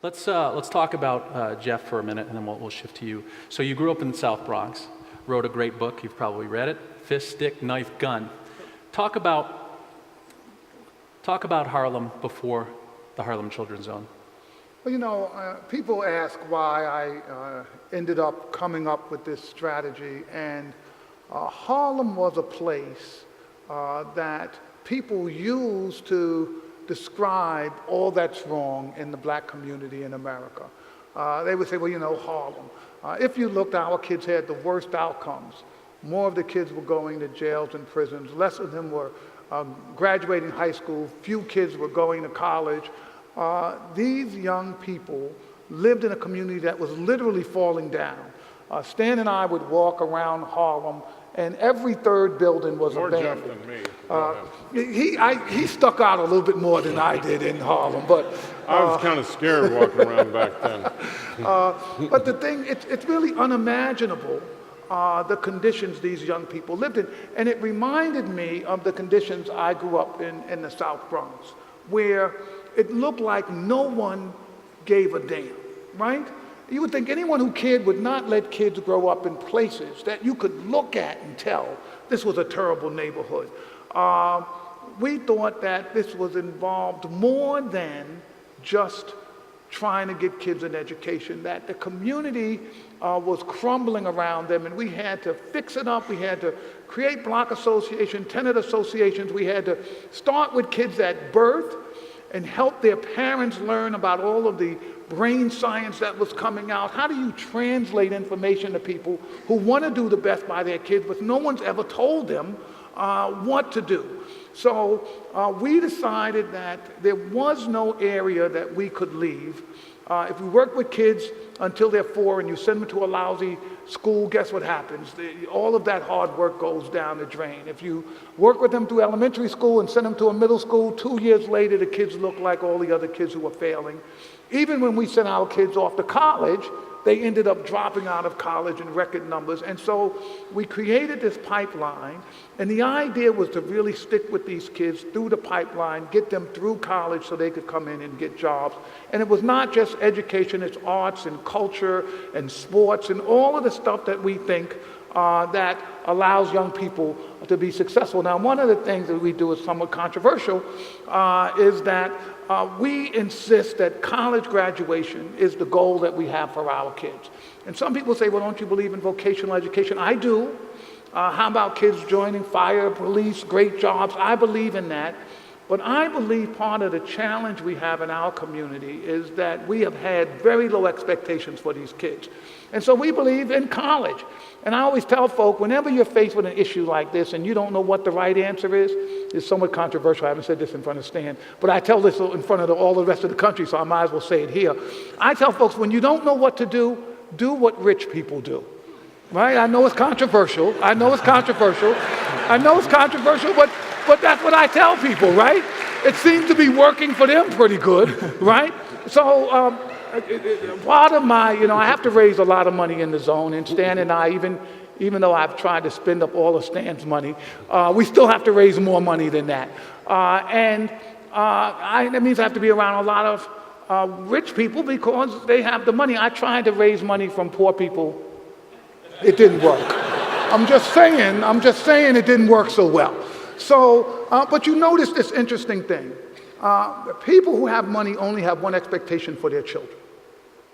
Let's talk about Jeff for a minute, and then we'll shift to you. So you grew up in the South Bronx, wrote a great book. You've probably read it, Fist, Stick, Knife, Gun. Talk about Harlem before the Harlem Children's Zone. Well, people ask why I ended up coming up with this strategy, and Harlem was a place that people use to describe all that's wrong in the black community in America. They would say, well, Harlem. If you looked, our kids had the worst outcomes. More of the kids were going to jails and prisons. Less of them were graduating high school. Few kids were going to college. These young people lived in a community that was literally falling down. Stan and I would walk around Harlem, and every third building was abandoned. More Jeff than me. He stuck out a little bit more than I did in Harlem, but I was kind of scared walking around back then. but the thing, it's really unimaginable the conditions these young people lived in, and it reminded me of the conditions I grew up in the South Bronx, where it looked like no one gave a damn, right? You would think anyone who cared would not let kids grow up in places that you could look at and tell this was a terrible neighborhood. We thought that this was involved more than just trying to get kids an education, that the community was crumbling around them, and we had to fix it up. We had to create block association, tenant associations. We had to start with kids at birth and help their parents learn about all of the brain science that was coming out. How do you translate information to people who want to do the best by their kids, but no one's ever told them what to do? So we decided that there was no area that we could leave. If we work with kids until they're 4 and you send them to a lousy school, guess what happens? All of that hard work goes down the drain. If you work with them through elementary school and send them to a middle school, 2 years later the kids look like all the other kids who were failing. Even when we sent our kids off to college, they ended up dropping out of college in record numbers. And so we created this pipeline, and the idea was to really stick with these kids through the pipeline, get them through college so they could come in and get jobs. And it was not just education, it's arts and culture and sports and all of the stuff that we think that allows young people to be successful. Now, one of the things that we do is somewhat controversial, is that we insist that college graduation is the goal that we have for our kids. And some people say, well, don't you believe in vocational education? I do. How about kids joining fire, police, great jobs? I believe in that. But I believe part of the challenge we have in our community is that we have had very low expectations for these kids. And so we believe in college. And I always tell folk, whenever you're faced with an issue like this and you don't know what the right answer is, it's somewhat controversial. I haven't said this in front of Stan, but I tell this in front of all the rest of the country, so I might as well say it here. I tell folks, when you don't know what to do what rich people do. Right? I know it's controversial. I know it's controversial, but that's what I tell people, right? It seems to be working for them pretty good, right? So part of my, I have to raise a lot of money in the zone, and Stan and I, even though I've tried to spend up all of Stan's money, we still have to raise more money than that. That means I have to be around a lot of rich people because they have the money. I tried to raise money from poor people. It didn't work. I'm just saying it didn't work so well. So, but you notice this interesting thing. People who have money only have one expectation for their children.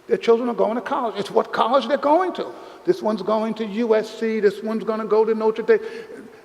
Their children are going to college. It's what college they're going to. This one's going to USC. This one's going to go to Notre Dame.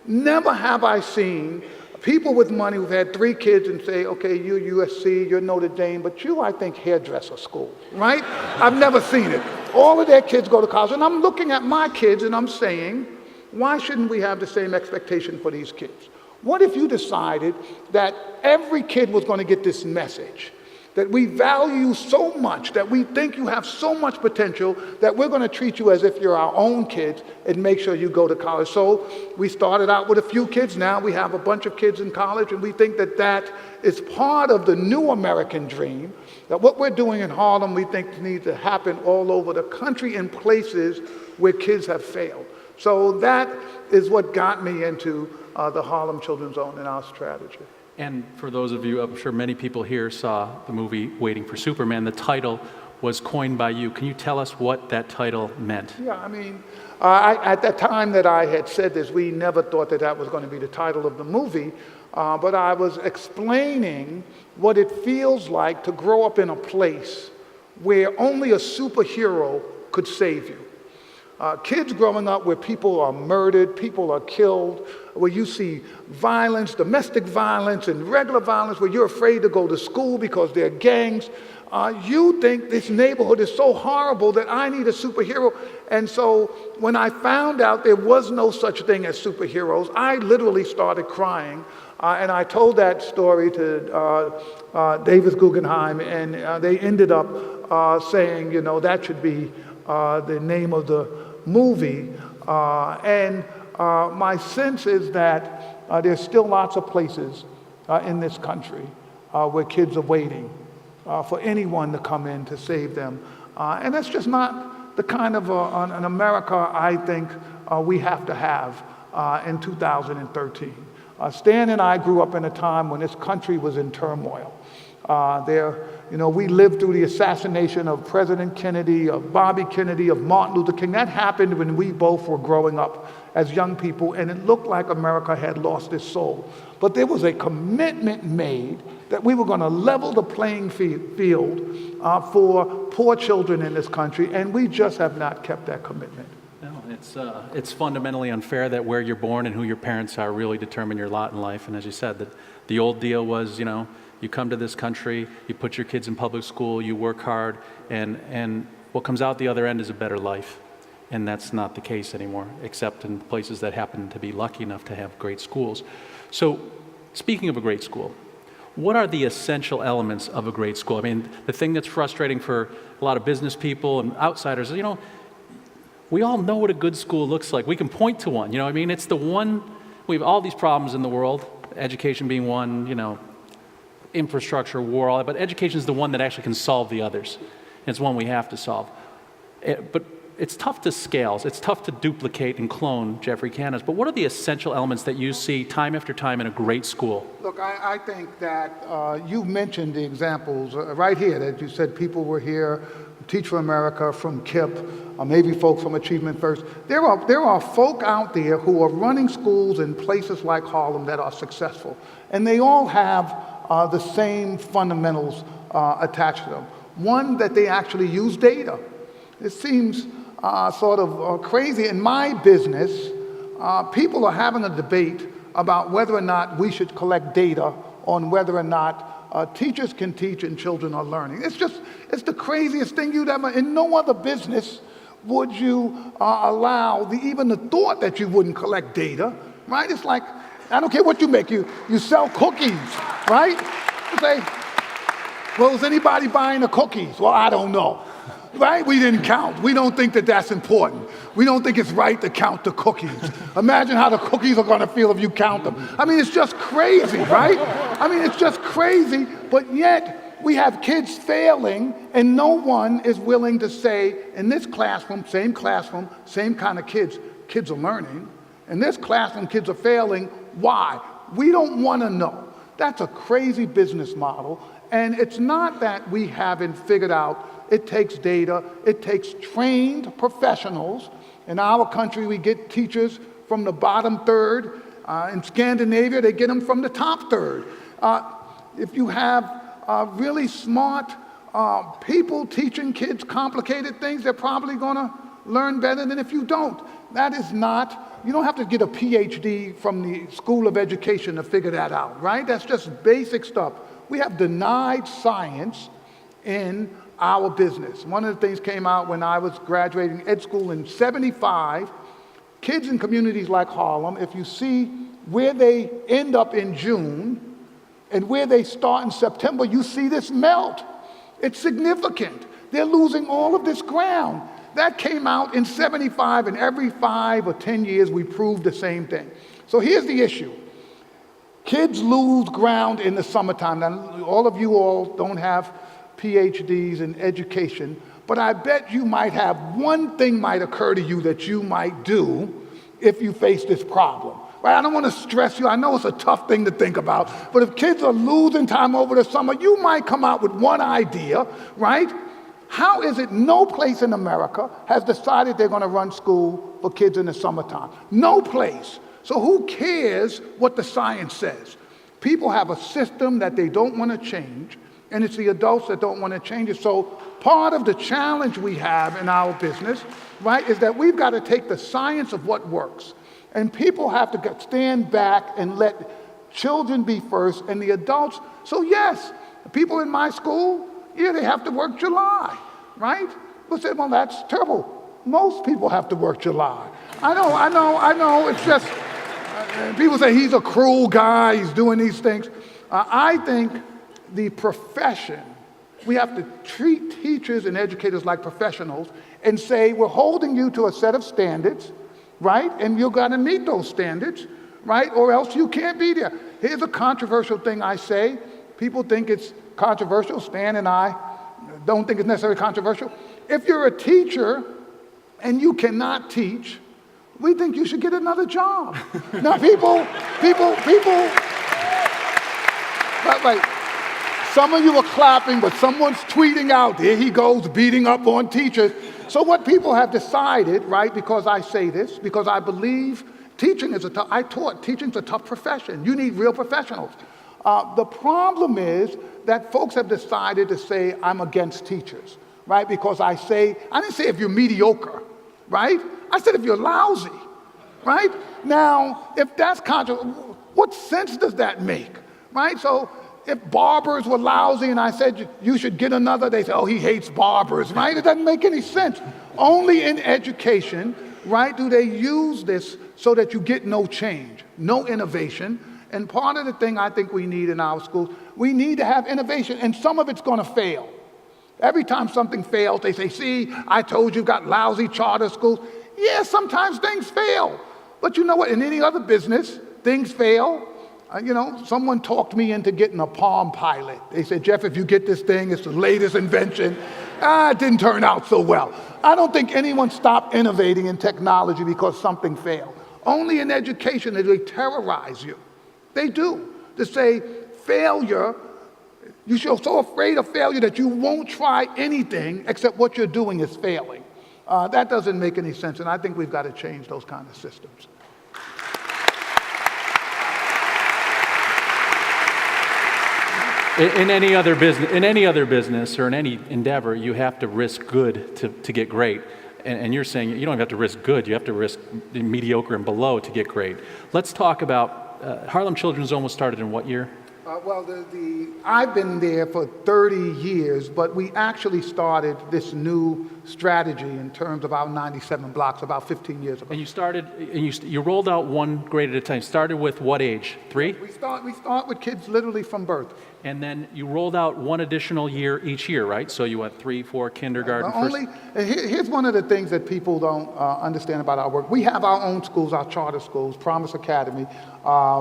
Never have I seen people with money who've had 3 kids and say, okay, you're USC, you're Notre Dame, but you, I think, hairdresser school, right? I've never seen it. All of their kids go to college, and I'm looking at my kids and I'm saying, why shouldn't we have the same expectation for these kids? What if you decided that every kid was going to get this message, that we value you so much, that we think you have so much potential, that we're going to treat you as if you're our own kids and make sure you go to college? So we started out with a few kids. Now we have a bunch of kids in college, and we think that that is part of the new American dream, that what we're doing in Harlem we think needs to happen all over the country in places where kids have failed. So that is what got me into the Harlem Children's Zone and our strategy. And for those of you, I'm sure many people here saw the movie Waiting for Superman. The title was coined by you. Can you tell us what that title meant? Yeah, I mean, at the time that I had said this, we never thought that that was going to be the title of the movie, but I was explaining what it feels like to grow up in a place where only a superhero could save you. Kids growing up where people are murdered, people are killed, where you see violence, domestic violence, and regular violence, where you're afraid to go to school because there are gangs. You think this neighborhood is so horrible that I need a superhero. And so when I found out there was no such thing as superheroes, I literally started crying. And I told that story to Davis Guggenheim, and they ended up saying, you know, that should be the name of the movie. And my sense is that there's still lots of places in this country where kids are waiting for anyone to come in to save them. And that's just not the kind of an America I think we have to have in 2013. Stan and I grew up in a time when this country was in turmoil. We lived through the assassination of President Kennedy, of Bobby Kennedy, of Martin Luther King. That happened when we both were growing up as young people, and it looked like America had lost its soul. But there was a commitment made that we were going to level the playing field for poor children in this country, and we just have not kept that commitment. No, it's fundamentally unfair that where you're born and who your parents are really determine your lot in life. And as you said, the old deal was, you come to this country, you put your kids in public school, you work hard, and what comes out the other end is a better life. And that's not the case anymore, except in places that happen to be lucky enough to have great schools. So, speaking of a great school, what are the essential elements of a great school? I mean, the thing that's frustrating for a lot of business people and outsiders is, we all know what a good school looks like. We can point to one, it's the one, we have all these problems in the world, education being one, infrastructure, war, all that, but education is the one that actually can solve the others. And it's one we have to solve. But it's tough to scale. It's tough to duplicate and clone Geoffrey Canada's. But what are the essential elements that you see time after time in a great school? Look, I think that you mentioned the examples right here that you said people were here, Teach for America, from KIPP, maybe folks from Achievement First. There are folk out there who are running schools in places like Harlem that are successful. And they all have the same fundamentals attached to them. One, that they actually use data. It seems sort of crazy. In my business, people are having a debate about whether or not we should collect data on whether or not teachers can teach and children are learning. It's the craziest thing you'd ever, in no other business would you allow even the thought that you wouldn't collect data, right? It's like, I don't care what you make, you sell cookies, right? You say, well, is anybody buying the cookies? Well, I don't know. Right? We didn't count. We don't think that that's important. We don't think it's right to count the cookies. Imagine how the cookies are going to feel if you count them. I mean, it's just crazy, right? I mean, it's just crazy, but yet we have kids failing, and no one is willing to say, in this classroom, same kind of kids are learning. In this classroom, kids are failing. Why? We don't want to know. That's a crazy business model, and it's not that we haven't figured out. It takes data. It takes trained professionals. In our country, we get teachers from the bottom third. In Scandinavia, they get them from the top third. If you have really smart people teaching kids complicated things, they're probably going to learn better than if you don't. That is not, you don't have to get a PhD from the School of Education to figure that out, right? That's just basic stuff. We have denied science in our business. One of the things came out when I was graduating ed school in '75, kids in communities like Harlem, if you see where they end up in June and where they start in September, you see this melt. It's significant. They're losing all of this ground. That came out in '75, and every 5 or 10 years we proved the same thing. So here's the issue. Kids lose ground in the summertime. Now, all of you all don't have PhDs in education, but I bet you might have one thing might occur to you that you might do if you face this problem. right? I don't want to stress you. I know it's a tough thing to think about, but if kids are losing time over the summer, you might come out with one idea, right? How is it no place in America has decided they're going to run school for kids in the summertime? No place. So who cares what the science says? People have a system that they don't want to change, and it's the adults that don't want to change it. So part of the challenge we have in our business, right, is that we've got to take the science of what works. And people have to stand back and let children be first and the adults. So yes, people in my school, yeah, they have to work July, right? But say, well, that's terrible. Most people have to work July. I know, it's just, people say he's a cruel guy, he's doing these things. I think the profession, we have to treat teachers and educators like professionals and say, we're holding you to a set of standards, right? And you've got to meet those standards, right? Or else you can't be there. Here's a controversial thing I say. People think it's controversial. Stan and I don't think it's necessarily controversial. If you're a teacher and you cannot teach, we think you should get another job. Now people, right. Some of you are clapping, but someone's tweeting out, there he goes, beating up on teachers. So what people have decided, right, because I say this, because I believe teaching's a tough profession. You need real professionals. The problem is that folks have decided to say, I'm against teachers, right? Because I didn't say if you're mediocre, right? I said if you're lousy, right? Now, if that's what sense does that make, right? So if barbers were lousy and I said you should get another, they say, oh, he hates barbers, right? It doesn't make any sense. Only in education, right, do they use this so that you get no change, no innovation. And part of the thing I think we need in our schools, we need to have innovation, and some of it's going to fail. Every time something fails, they say, see, I told you, got lousy charter schools. Yeah, sometimes things fail. But you know what? In any other business, things fail. Someone talked me into getting a Palm Pilot. They said, Jeff, if you get this thing, it's the latest invention. It didn't turn out so well. I don't think anyone stopped innovating in technology because something failed. Only in education do they terrorize you. They do. To say failure, you're so afraid of failure that you won't try anything except what you're doing is failing. That doesn't make any sense, and I think we've got to change those kind of systems. In any other business or in any endeavor, you have to risk good to get great. And you're saying you don't even have to risk good, you have to risk mediocre and below to get great. Let's talk about Harlem Children's Zone was started in what year? I've been there for 30 years, but we actually started this new strategy in terms of our 97 blocks about 15 years ago. And you rolled out one grade at a time. Started with what age? 3? We start with kids literally from birth. And then you rolled out one additional year each year, right? So you went 3, 4, kindergarten. Here's one of the things that people don't understand about our work. We have our own schools, our charter schools, Promise Academy,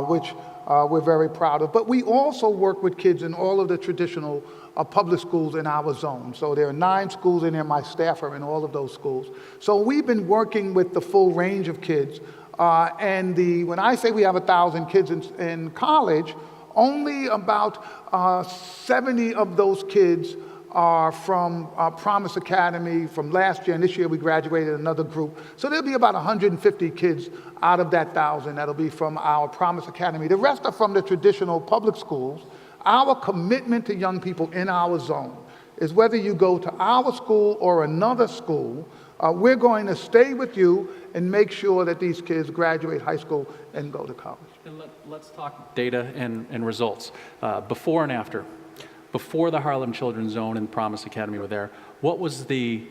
which we're very proud of. But we also work with kids in all of the traditional public schools in our zone. So there are 9 schools in there. My staff are in all of those schools. So we've been working with the full range of kids. When I say we have 1,000 kids in college, only about 70 of those kids are from Promise Academy from last year, and this year we graduated another group. So there'll be about 150 kids out of that 1,000 that'll be from our Promise Academy. The rest are from the traditional public schools. Our commitment to young people in our zone is whether you go to our school or another school, we're going to stay with you and make sure that these kids graduate high school and go to college. And let's talk data and results. Before and after. Before the Harlem Children's Zone and Promise Academy were there, what was the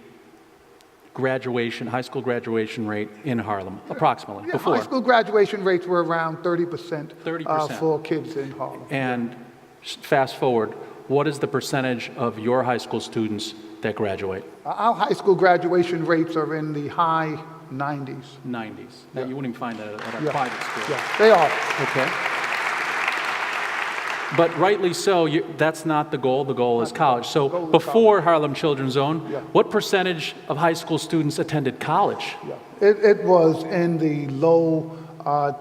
high school graduation rate in Harlem, approximately, before? High school graduation rates were around 30%, 30%. For kids in Harlem. And fast forward, what is the percentage of your high school students that graduate? Our high school graduation rates are in the high 90s. 90s. Now, you wouldn't even find that at a private school. Yeah, they are. Okay. But rightly so, that's not the goal. The goal is college. So before Harlem Children's Zone, what percentage of high school students attended college? It was in the low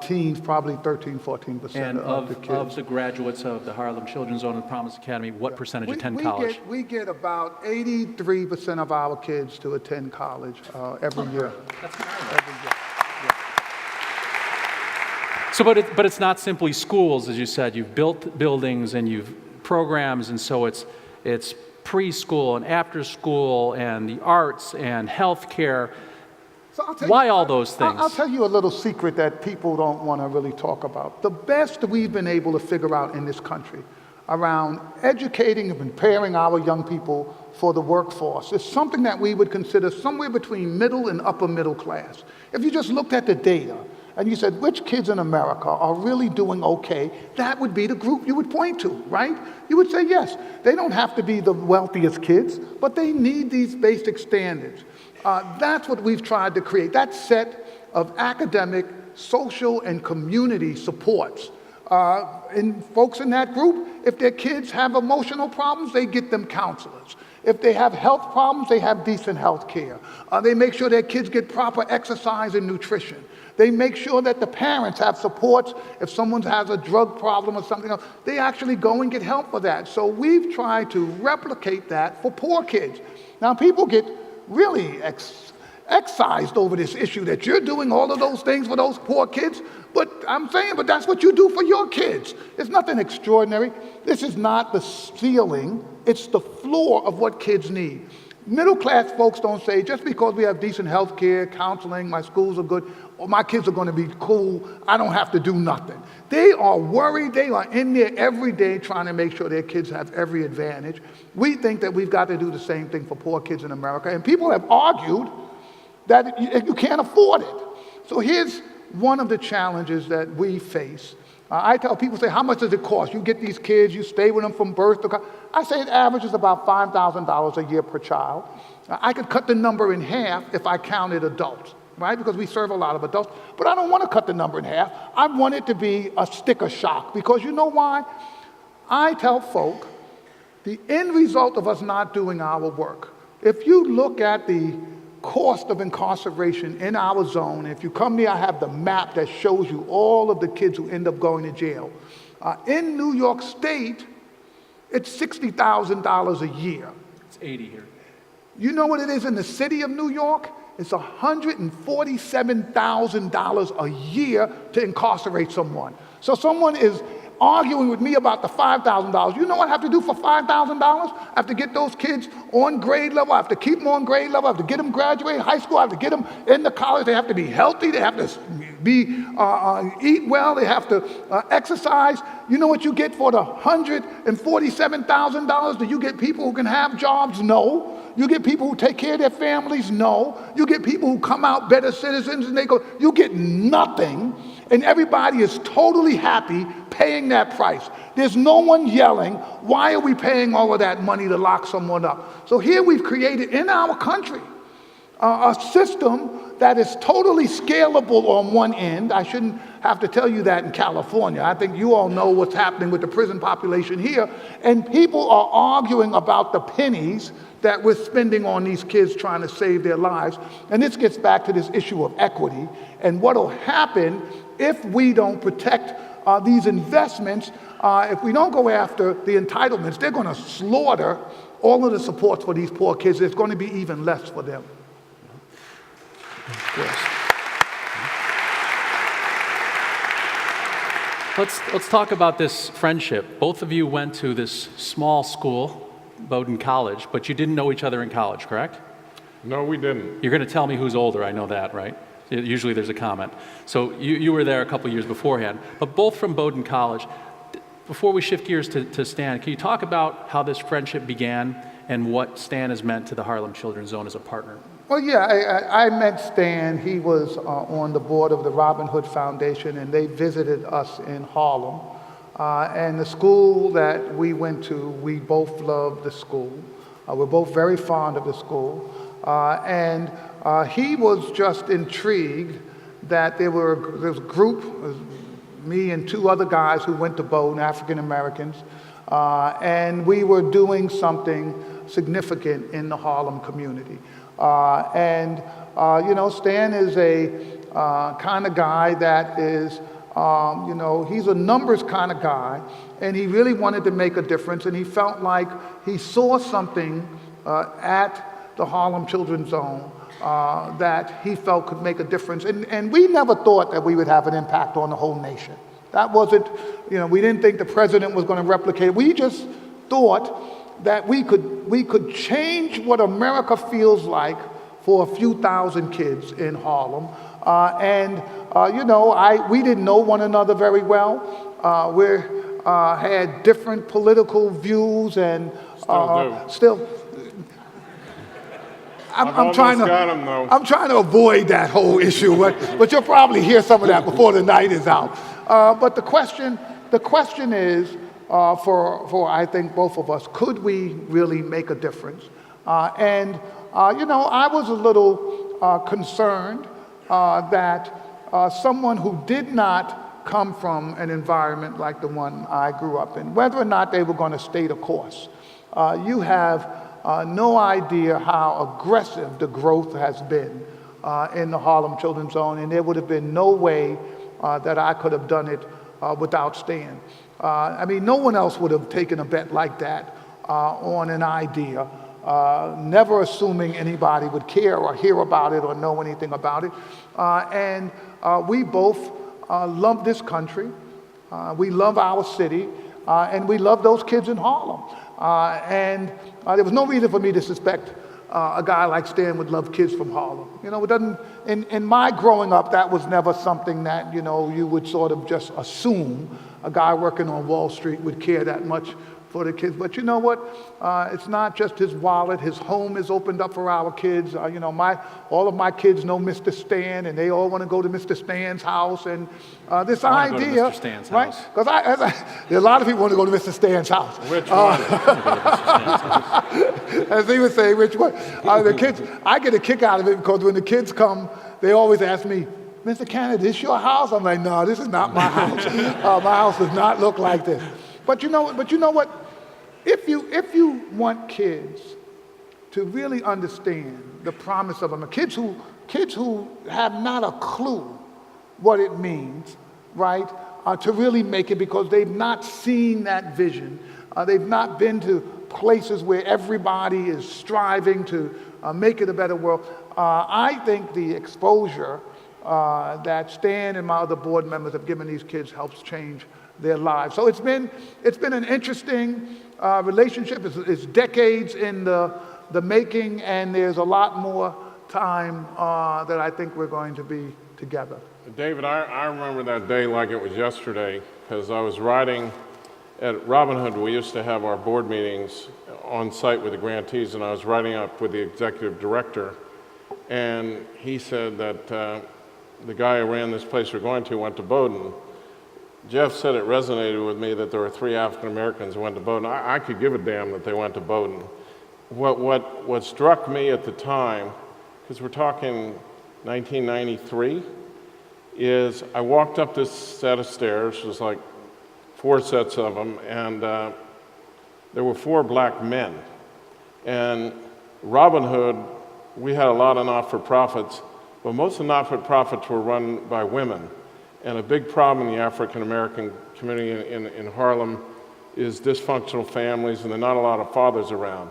teens, probably 13, 14% And of the kids. of the graduates of the Harlem Children's Zone and Promise Academy, what percentage attend college? We get about 83% of our kids to attend college every year. That's nice. Every year. So, but it's not simply schools, as you said. You've built buildings and you've programs, and so it's preschool and after school and the arts and healthcare. So Why all those things? I'll tell you a little secret that people don't want to really talk about. The best we've been able to figure out in this country around educating and preparing our young people for the workforce is something that we would consider somewhere between middle and upper middle class. If you just looked at the data and you said, which kids in America are really doing okay, that would be the group you would point to, right? You would say, yes, they don't have to be the wealthiest kids, but they need these basic standards. That's what we've tried to create, that set of academic, social, and community supports. And folks in that group, if their kids have emotional problems, they get them counselors. If they have health problems, they have decent health care. They make sure their kids get proper exercise and nutrition. They make sure that the parents have supports. If someone has a drug problem or something else, they actually go and get help for that. So we've tried to replicate that for poor kids. Now, people get really excised over this issue that you're doing all of those things for those poor kids. But I'm saying, but that's what you do for your kids. It's nothing extraordinary. This is not the ceiling. It's the floor of what kids need. Middle class folks don't say, just because we have decent health care, counseling, my schools are good, or my kids are going to be cool, I don't have to do nothing. They are worried. They are in there every day trying to make sure their kids have every advantage. We think that we've got to do the same thing for poor kids in America. And people have argued that you can't afford it. So here's one of the challenges that we face. I tell people, say, how much does it cost? You get these kids, you stay with them from birth to I say it averages about $5,000 a year per child. I could cut the number in half if I counted adults, right? Because we serve a lot of adults. But I don't want to cut the number in half. I want it to be a sticker shock, because you know why? I tell folk, the end result of us not doing our work, if you look at the cost of incarceration in our zone, if you come here, I have the map that shows you all of the kids who end up going to jail. In New York State, it's $60,000 a year. It's 80 here. You know what it is in the city of New York? It's $147,000 a year to incarcerate someone. So someone is arguing with me about the $5,000. You know what I have to do for $5,000? I have to get those kids on grade level. I have to keep them on grade level. I have to get them graduating high school. I have to get them into college. They have to be healthy. They have to eat well. They have to exercise. You know what you get for the $147,000? Do you get people who can have jobs? No. You get people who take care of their families? No. You get people who come out better citizens and they go, you get nothing. And everybody is totally happy paying that price. There's no one yelling, why are we paying all of that money to lock someone up? So here we've created in our country a system that is totally scalable on one end. I shouldn't have to tell you that in California. I think you all know what's happening with the prison population here. And people are arguing about the pennies that we're spending on these kids trying to save their lives. And this gets back to this issue of equity and what will happen if we don't protect these investments. If we don't go after the entitlements, they're going to slaughter all of the supports for these poor kids. There's going to be even less for them. Yes. Let's talk about this friendship. Both of you went to this small school, Bowdoin College, but you didn't know each other in college, correct? No, we didn't. You're going to tell me who's older, I know that, right? Usually there's a comment. So you were there a couple years beforehand, but both from Bowdoin College. Before we shift gears to Stan, can you talk about how this friendship began and what Stan has meant to the Harlem Children's Zone as a partner? Well, yeah, I met Stan. He was on the board of the Robin Hood Foundation, and they visited us in Harlem. And the school that we went to, we both loved the school. We're both very fond of the school. And he was just intrigued that there was a group, me and two other guys who went to Bowdoin, African Americans, and we were doing something significant in the Harlem community. You know, Stan is a kind of guy that is, he's a numbers kind of guy, and he really wanted to make a difference, and he felt like he saw something at the Harlem Children's Zone that he felt could make a difference. And we never thought that we would have an impact on the whole nation. That wasn't, we didn't think the president was going to replicate it. We just thought that we could change what America feels like for a few thousand kids in Harlem. We didn't know one another very well. We had different political views and Still do. I'm trying got him, though. I'm trying to avoid that whole issue, but you'll probably hear some of that before the night is out. But the question is, for I think both of us, could we really make a difference? I was a little concerned that someone who did not come from an environment like the one I grew up in, whether or not they were going to stay the course. You have no idea how aggressive the growth has been in the Harlem Children's Zone, and there would have been no way that I could have done it without Stan. No one else would have taken a bet like that on an idea, never assuming anybody would care or hear about it or know anything about it. We both love this country, we love our city, and we love those kids in Harlem. There was no reason for me to suspect a guy like Stan would love kids from Harlem. It doesn't. In my growing up, that was never something that you would sort of just assume a guy working on Wall Street would care that much for the kids. But you know what? It's not just his wallet. His home is opened up for our kids. All of my kids know Mr. Stan, and they all want to go to Mr. Stan's house. And this I wanna idea, go to Mr. Stan's right? house. Because a lot of people want to go to Mr. Stan's house. Which one? As he would say, which one? The kids, I get a kick out of it because when the kids come, they always ask me, Mr. Cannon, this your house? I'm like, no, this is not my house. My house does not look like this. But you know what? If you want kids to really understand the promise of them, kids who have not a clue what it means, right, to really make it because they've not seen that vision, they've not been to places where everybody is striving to make it a better world. I think the exposure that Stan and my other board members have given these kids helps change their lives. So it's been an interesting relationship. It's decades in the making, and there's a lot more time that I think we're going to be together. David, I remember that day like it was yesterday, because I was riding at Robin Hood. We used to have our board meetings on site with the grantees, and I was riding up with the executive director, and he said that the guy who ran this place we're going to went to Bowdoin. Jeff said it resonated with me that there were 3 African Americans who went to Bowdoin. I could give a damn that they went to Bowdoin. What struck me at the time, because we're talking 1993, is I walked up this set of stairs. It was like 4 sets of them, and there were 4 black men. And Robin Hood, we had a lot of not-for-profits, but most of the not-for-profits were run by women. And a big problem in the African-American community in Harlem is dysfunctional families, and there are not a lot of fathers around.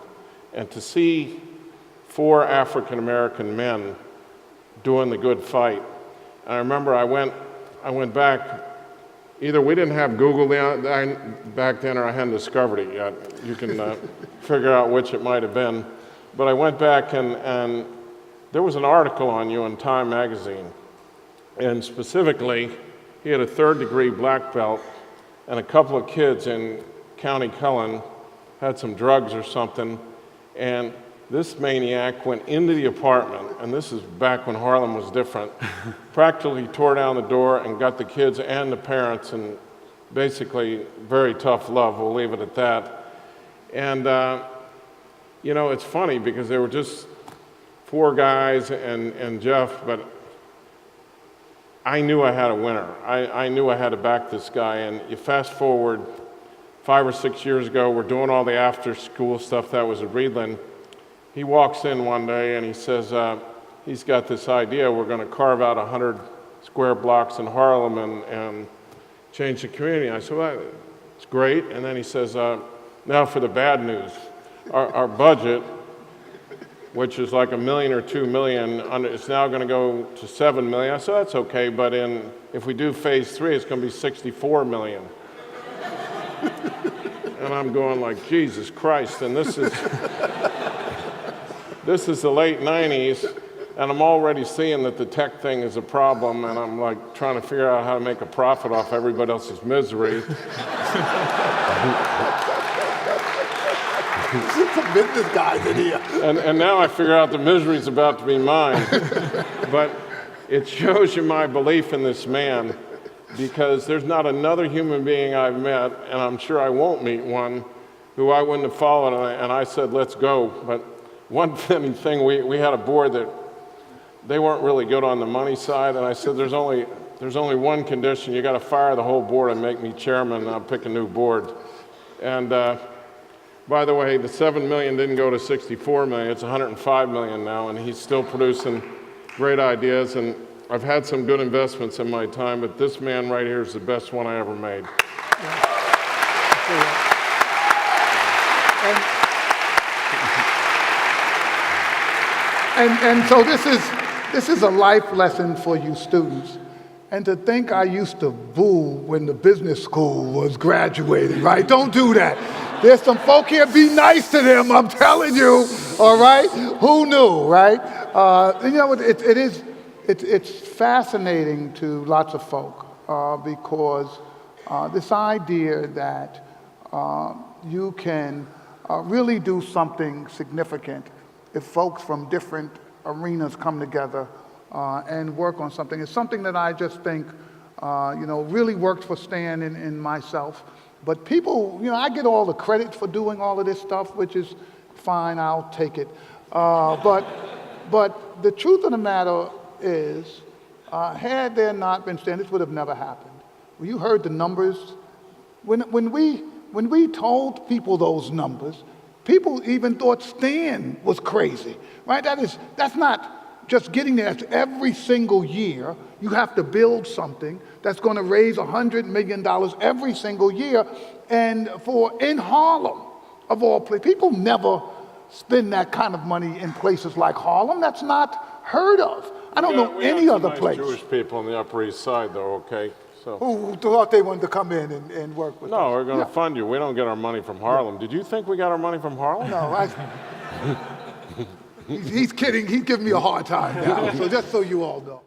And to see 4 African-American men doing the good fight, I remember I went back, either we didn't have Google back then or I hadn't discovered it yet. You can figure out which it might have been. But I went back and there was an article on you in Time magazine. And specifically, he had a 3rd-degree black belt, and a couple of kids in County Cullen had some drugs or something, and this maniac went into the apartment, and this is back when Harlem was different, practically tore down the door and got the kids and the parents, and basically very tough love, we'll leave it at that. And, it's funny because they were just 4 guys and Jeff, but I knew I had a winner. I knew I had to back this guy, and you fast forward 5 or 6 years ago, we're doing all the after-school stuff that was at Reedland. He walks in one day and he says, he's got this idea, we're going to carve out 100 square blocks in Harlem and change the community. I said, well, it's great. And then he says, now for the bad news. Our budget, which is like $1 million or $2 million, it's now going to go to $7 million. I said, that's okay, but if we do phase 3, it's going to be $64 million. And I'm going like, Jesus Christ, and this is the late 90s, and I'm already seeing that the tech thing is a problem, and I'm like trying to figure out how to make a profit off everybody else's misery. Some business guys in here. And now I figure out the misery's about to be mine. But it shows you my belief in this man, because there's not another human being I've met, and I'm sure I won't meet one, who I wouldn't have followed, and I said, let's go. But one thing, we had a board that they weren't really good on the money side, and I said, there's only one condition. You got to fire the whole board and make me chairman, and I'll pick a new board. And by the way, the $7 million didn't go to $64 million. It's $105 million now, and he's still producing great ideas. And I've had some good investments in my time, but this man right here is the best one I ever made. And so this is a life lesson for you students. And to think I used to boo when the business school was graduating, right? Don't do that. There's some folk here, be nice to them, I'm telling you, all right? Who knew, right? You know, it's fascinating to lots of folk because this idea that you can really do something significant if folks from different arenas come together and work on something. It's something that I just think, really worked for Stan and myself. But people, I get all the credit for doing all of this stuff, which is fine, I'll take it. But the truth of the matter is, had there not been Stan, this would have never happened. Well, you heard the numbers. When we told people those numbers, people even thought Stan was crazy, right? That's not just getting there. That's every single year. You have to build something that's going to raise $100 million every single year. And in Harlem, of all places, people never spend that kind of money in places like Harlem. That's not heard of. I don't know any other place. We have Jewish people on the Upper East Side, though, okay? So. Who thought they wanted to come in and work with us. No, we're going to fund you. We don't get our money from Harlem. Did you think we got our money from Harlem? No, he's kidding. He's giving me a hard time now, so just so you all know.